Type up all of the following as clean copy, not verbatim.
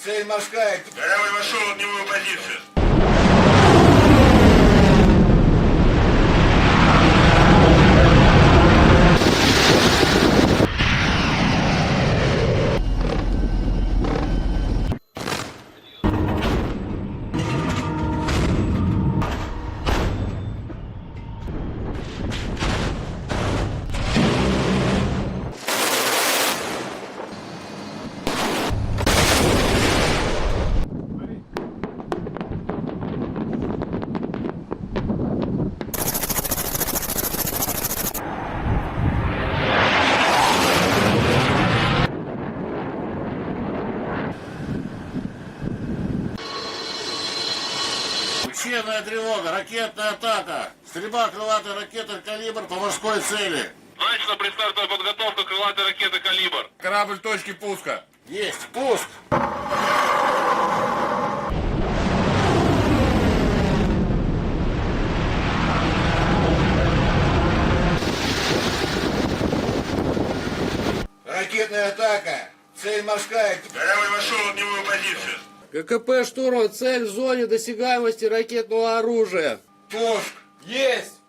Цель морская. Корабль вошел в огневую позицию. Учебная тревога, ракетная атака. Стрельба крылатой ракеты «Калибр» по морской цели. Начата предстартовая подготовка крылатой ракеты «Калибр». Корабль в точке пуска. Есть, пуск. Ракетная атака. Цель морская. Корабль вошел в огневую позицию. ККП «Штурм», цель в зоне досягаемости ракетного оружия. Пуск. Есть!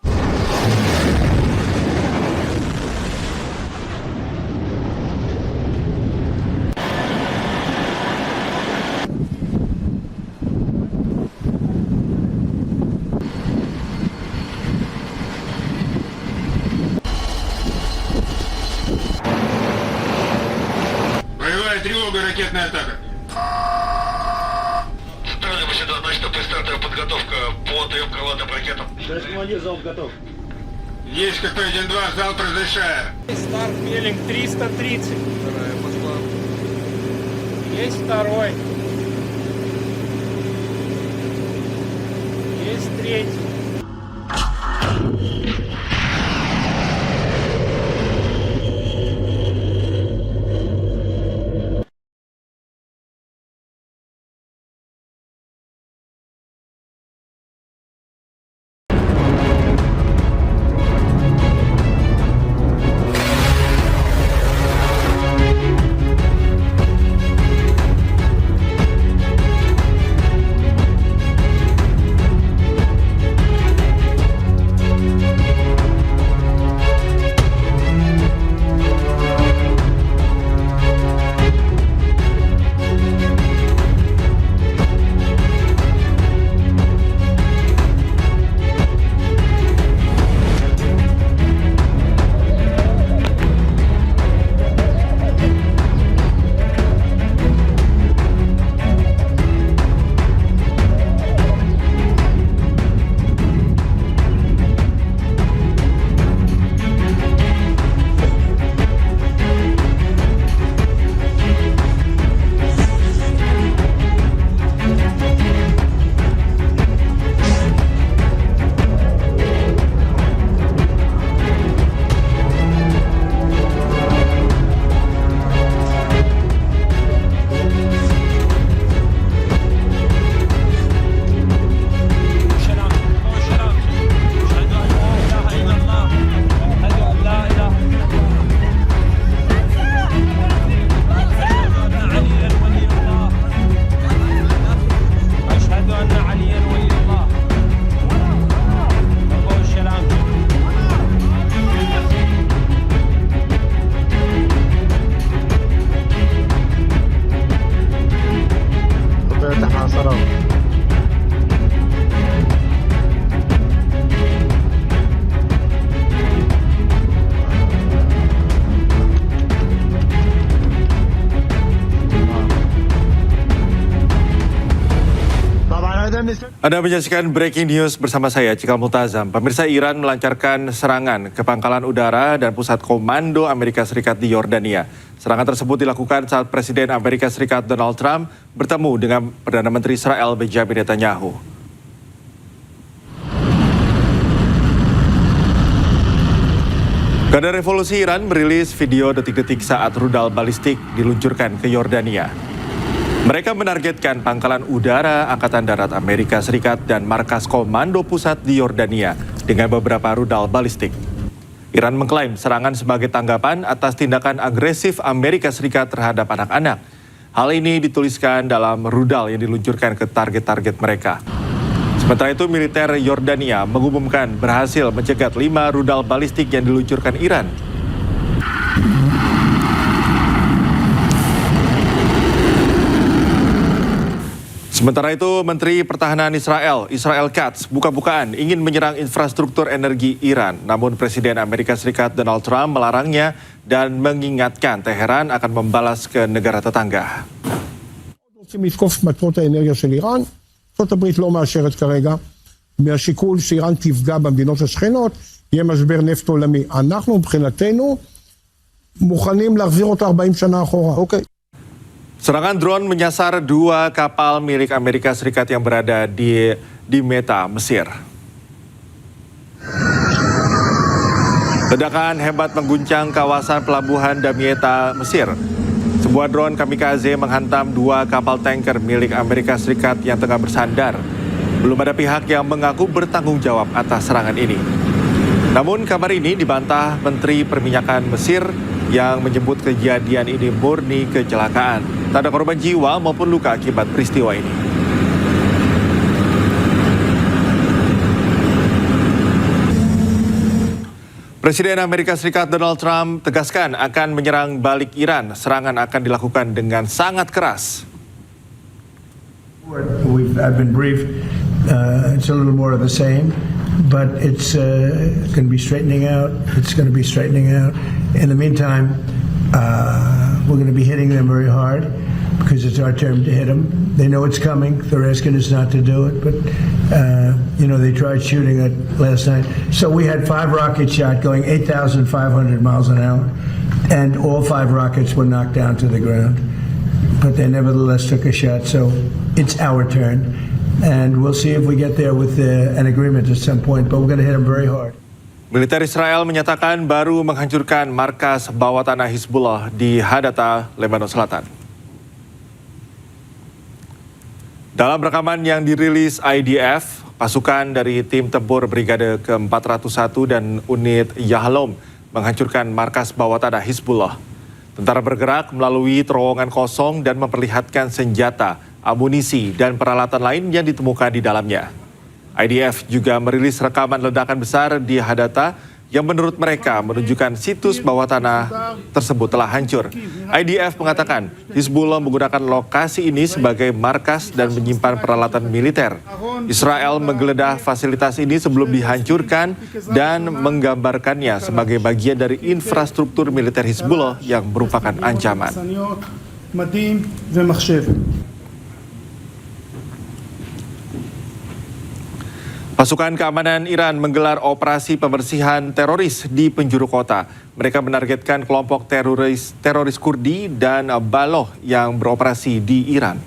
Боевая тревога, ракетная атака. Центральный Македон, начата предстартовая подготовка по 3 крылатым ракетам. Товарищ командир, залп готов. Есть КП-1-2, залп разрешаю. Старт Меллинг 330. Вторая пошла. Есть второй. Есть третий. Anda menyaksikan Breaking News bersama saya, Cikal Multazam. Pemirsa, Iran melancarkan serangan ke pangkalan udara dan pusat komando Amerika Serikat di Yordania. Serangan tersebut dilakukan saat Presiden Amerika Serikat Donald Trump bertemu dengan Perdana Menteri Israel Benjamin Netanyahu. Garda Revolusi Iran merilis video detik-detik saat rudal balistik diluncurkan ke Yordania. Mereka menargetkan pangkalan udara Angkatan Darat Amerika Serikat dan markas komando pusat di Yordania dengan beberapa rudal balistik. Iran mengklaim serangan sebagai tanggapan atas tindakan agresif Amerika Serikat terhadap anak-anak. Hal ini dituliskan dalam rudal yang diluncurkan ke target-target mereka. Sementara itu, militer Yordania mengumumkan berhasil mencegat 5 rudal balistik yang diluncurkan Iran. Sementara itu, Menteri Pertahanan Israel Katz, buka-bukaan ingin menyerang infrastruktur energi Iran. Namun Presiden Amerika Serikat Donald Trump melarangnya dan mengingatkan Teheran akan membalas ke negara tetangga. רוצים לתקוף את מטרות האנרגיה של איראן, ארצות הברית לא מאשרת כרגע, מהשיקול שאיראן תפגע במדינות השכנות, יהיה משבר נפט עולמי. אנחנו מבחינתנו מוכנים להחזיר אותה 40 שנה אחורה, אוקיי? Serangan drone menyasar 2 kapal milik Amerika Serikat yang berada di Meta, Mesir. Ledakan hebat mengguncang kawasan pelabuhan Damietta, Mesir. Sebuah drone kamikaze menghantam 2 kapal tanker milik Amerika Serikat yang tengah bersandar. Belum ada pihak yang mengaku bertanggung jawab atas serangan ini. Namun kabar ini dibantah Menteri Perminyakan Mesir yang menyebut kejadian ini murni kecelakaan. Tak ada korban jiwa maupun luka akibat peristiwa ini. Presiden Amerika Serikat Donald Trump tegaskan akan menyerang balik Iran. Serangan akan dilakukan dengan sangat keras. I've been briefed. It's a little more of the same, but it's going to be straightening out. It's going to be straightening out. In the meantime, we're going to be hitting them very hard because it's our turn to hit them. They know it's coming. They're asking us not to do it, but they tried shooting it last night. So we had 5 rocket shot going 8,500 miles an hour, and all 5 rockets were knocked down to the ground. But they nevertheless took a shot. So it's our turn, and we'll see if we get there with an agreement at some point. But we're going to hit them very hard. Militer Israel menyatakan baru menghancurkan markas bawah tanah Hizbullah di Hadata, Lebanon Selatan. Dalam rekaman yang dirilis IDF, pasukan dari tim tempur Brigade ke-401 dan unit Yahalom menghancurkan markas bawah tanah Hizbullah. Tentara bergerak melalui terowongan kosong dan memperlihatkan senjata, amunisi, dan peralatan lain yang ditemukan di dalamnya. IDF juga merilis rekaman ledakan besar di Hadata yang menurut mereka menunjukkan situs bawah tanah tersebut telah hancur. IDF mengatakan Hizbullah menggunakan lokasi ini sebagai markas dan menyimpan peralatan militer. Israel menggeledah fasilitas ini sebelum dihancurkan dan menggambarkannya sebagai bagian dari infrastruktur militer Hizbullah yang merupakan ancaman. Pasukan keamanan Iran menggelar operasi pembersihan teroris di penjuru kota. Mereka menargetkan kelompok teroris Kurdi dan Baloh yang beroperasi di Iran.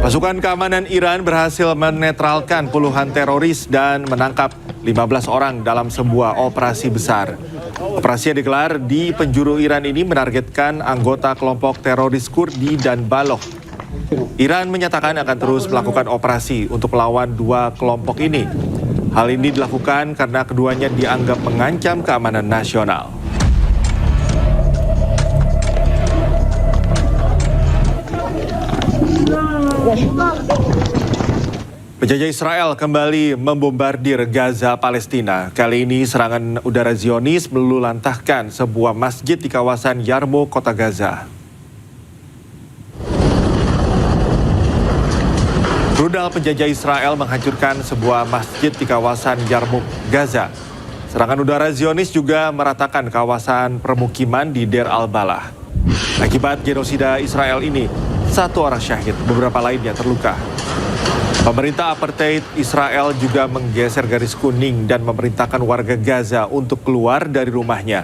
Pasukan keamanan Iran berhasil menetralkan puluhan teroris dan menangkap 15 orang dalam sebuah operasi besar. Operasi yang digelar di penjuru Iran ini menargetkan anggota kelompok teroris Kurdi dan Baloh. Iran menyatakan akan terus melakukan operasi untuk melawan 2 kelompok ini. Hal ini dilakukan karena keduanya dianggap mengancam keamanan nasional. Penjajah Israel kembali membombardir Gaza, Palestina. Kali ini serangan udara Zionis meluluhlantahkan sebuah masjid di kawasan Yarmouk, kota Gaza. Rudal penjajah Israel menghancurkan sebuah masjid di kawasan Yarmouk, Gaza. Serangan udara Zionis juga meratakan kawasan permukiman di Deir al-Balah. Akibat genosida Israel ini, 1 orang syahid, beberapa lainnya terluka. Pemerintah apartheid Israel juga menggeser garis kuning dan memerintahkan warga Gaza untuk keluar dari rumahnya.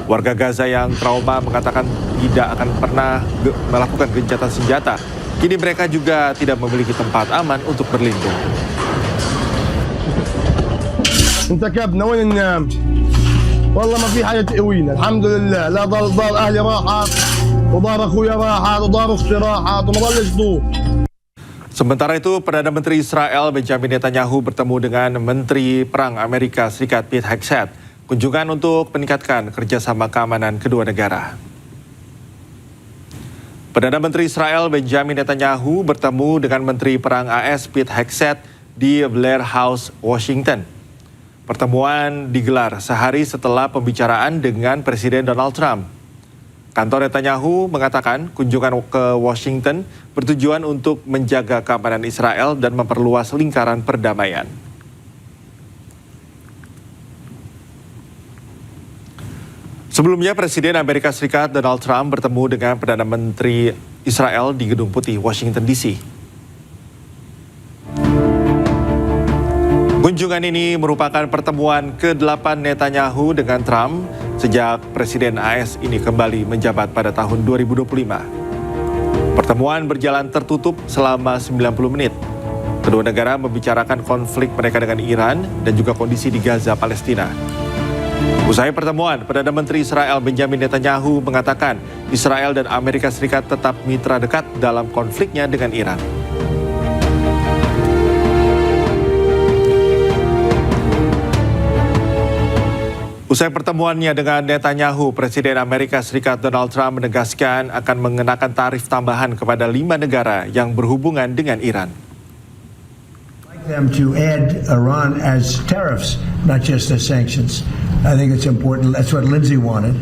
Warga Gaza yang trauma mengatakan tidak akan pernah melakukan gencatan senjata. Kini mereka juga tidak memiliki tempat aman untuk berlindung. انتكبنا وين ننام؟ والله ما في حاجة تقوينا، الحمد لله، لا ضل أهلي راحت وضار أخويا راحت وضار أختي راحت وما ضلش ضوء. Sementara itu, Perdana Menteri Israel Benjamin Netanyahu bertemu dengan Menteri Perang Amerika Serikat Pete Hegseth. kunjungan untuk meningkatkan kerjasama keamanan kedua negara. Perdana Menteri Israel Benjamin Netanyahu bertemu dengan Menteri Perang AS Pete Hegseth di Blair House, Washington. Pertemuan digelar sehari setelah pembicaraan dengan Presiden Donald Trump. Kantor Netanyahu mengatakan kunjungan ke Washington bertujuan untuk menjaga keamanan Israel dan memperluas lingkaran perdamaian. Sebelumnya, Presiden Amerika Serikat Donald Trump bertemu dengan Perdana Menteri Israel di Gedung Putih, Washington DC. Kunjungan ini merupakan pertemuan ke-8 Netanyahu dengan Trump sejak Presiden AS ini kembali menjabat pada tahun 2025. Pertemuan berjalan tertutup selama 90 menit. Kedua negara membicarakan konflik mereka dengan Iran dan juga kondisi di Gaza, Palestina. Usai pertemuan, Perdana Menteri Israel Benjamin Netanyahu mengatakan Israel dan Amerika Serikat tetap mitra dekat dalam konfliknya dengan Iran. Usai pertemuannya dengan Netanyahu, Presiden Amerika Serikat Donald Trump menegaskan akan mengenakan tarif tambahan kepada 5 negara yang berhubungan dengan Iran. Them to add Iran as tariffs, not just as sanctions. I think it's important. That's what Lindsey wanted,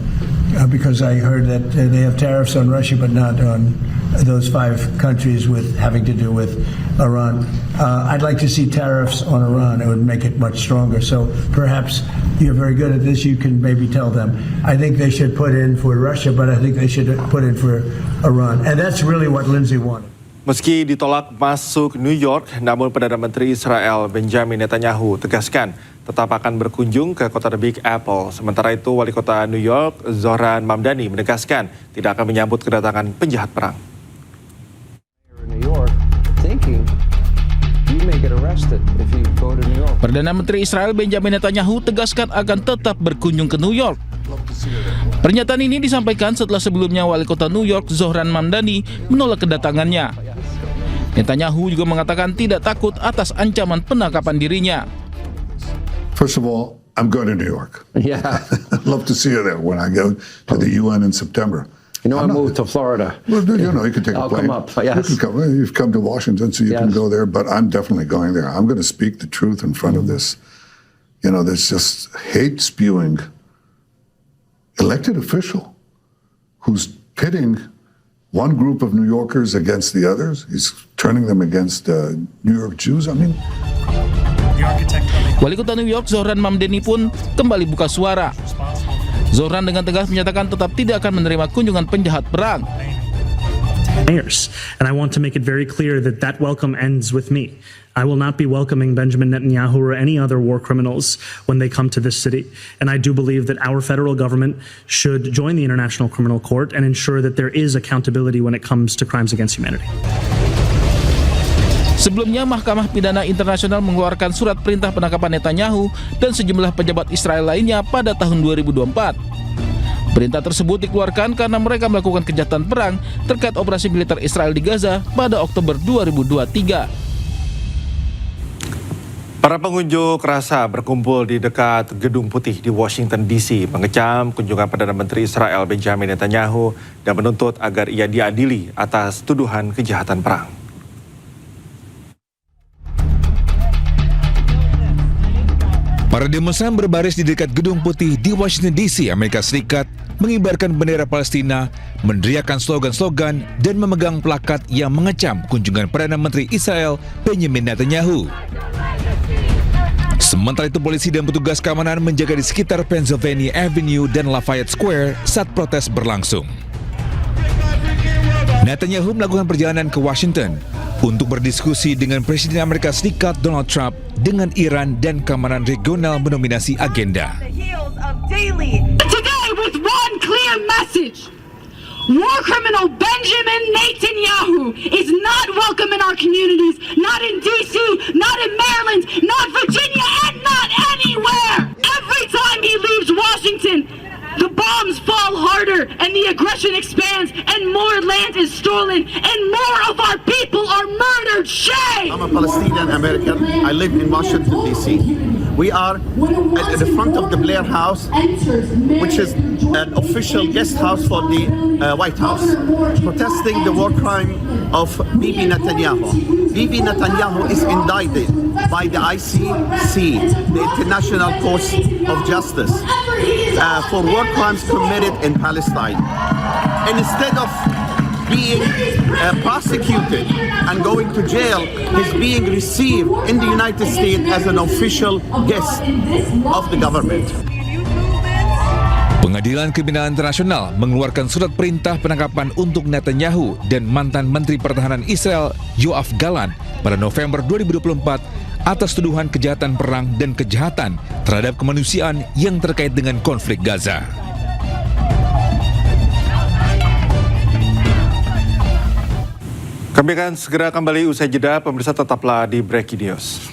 because I heard that they have tariffs on Russia, but not on those 5 countries with having to do with Iran. I'd like to see tariffs on Iran. It would make it much stronger. So perhaps you're very good at this. You can maybe tell them. I think they should put in for Russia, but I think they should put in for Iran. And that's really what Lindsey wanted. Meski ditolak masuk New York, namun Perdana Menteri Israel Benjamin Netanyahu tegaskan tetap akan berkunjung ke kota The Big Apple. Sementara itu, Wali Kota New York, Zohran Mamdani, menegaskan tidak akan menyambut kedatangan penjahat perang. Perdana Menteri Israel Benjamin Netanyahu tegaskan akan tetap berkunjung ke New York. Pernyataan ini disampaikan setelah sebelumnya Wali Kota New York, Zohran Mamdani, menolak kedatangannya. Netanyahu juga mengatakan tidak takut atas ancaman penangkapan dirinya. First of all, I'm going to New York. Yeah. I'd love to see you there when I go to the UN in September. You know, I moved to Florida. Well, you know, you can take a plane. I'll come up, yes. You can come, you've come to Washington, so you can go there, but I'm definitely going there. I'm going to speak the truth in front of this, you know, this just hate-spewing elected official who's pitting one group of New Yorkers against the others. He's turning them against New York Jews. I mean... Wali Kota New York, Zohran Mamdani pun kembali buka suara. Zohran dengan tegas menyatakan tetap tidak akan menerima kunjungan penjahat perang. And I want to make it very clear that that welcome ends with me. I will not be welcoming Benjamin Netanyahu or any other war criminals when they come to this city. And I do believe that our federal government should join the International Criminal Court and ensure that there is accountability when it comes to crimes against humanity. Sebelumnya, Mahkamah Pidana Internasional mengeluarkan surat perintah penangkapan Netanyahu dan sejumlah pejabat Israel lainnya pada tahun 2024. Perintah tersebut dikeluarkan karena mereka melakukan kejahatan perang terkait operasi militer Israel di Gaza pada Oktober 2023. Para pengunjuk rasa berkumpul di dekat Gedung Putih di Washington DC mengecam kunjungan Perdana Menteri Israel Benjamin Netanyahu dan menuntut agar ia diadili atas tuduhan kejahatan perang. Para demonstran berbaris di dekat Gedung Putih di Washington DC, Amerika Serikat, mengibarkan bendera Palestina, meneriakkan slogan-slogan, dan memegang plakat yang mengecam kunjungan Perdana Menteri Israel Benjamin Netanyahu. Sementara itu, polisi dan petugas keamanan menjaga di sekitar Pennsylvania Avenue dan Lafayette Square saat protes berlangsung. Netanyahu melakukan perjalanan ke Washington untuk berdiskusi dengan Presiden Amerika Serikat Donald Trump dengan Iran dan keamanan regional mendominasi agenda. Today with one clear message. War criminal Benjamin Netanyahu is not welcome in our communities, not in D.C., not in Maryland, not Virginia, and not anywhere. Every time he leaves Washington, the bombs fall harder and the aggression expands and more land is stolen and more of our people are murdered. Shame! I'm a Palestinian American. I live in Washington, D.C. We are at the front of the Blair House, which is an official guest house for the White House, protesting the war crime of Bibi Netanyahu. Bibi Netanyahu is indicted by the ICC, the International Court of Justice, for war crimes committed in Palestine. And instead of being prosecuted and going to jail, he's being received in the United States as an official guest of the government. Pengadilan Kriminal Internasional mengeluarkan surat perintah penangkapan untuk Netanyahu dan mantan Menteri Pertahanan Israel Yoav Gallant pada November 2024 atas tuduhan kejahatan perang dan kejahatan terhadap kemanusiaan yang terkait dengan konflik Gaza. Kami akan segera kembali usai jeda, pemirsa tetaplah di Breaking News.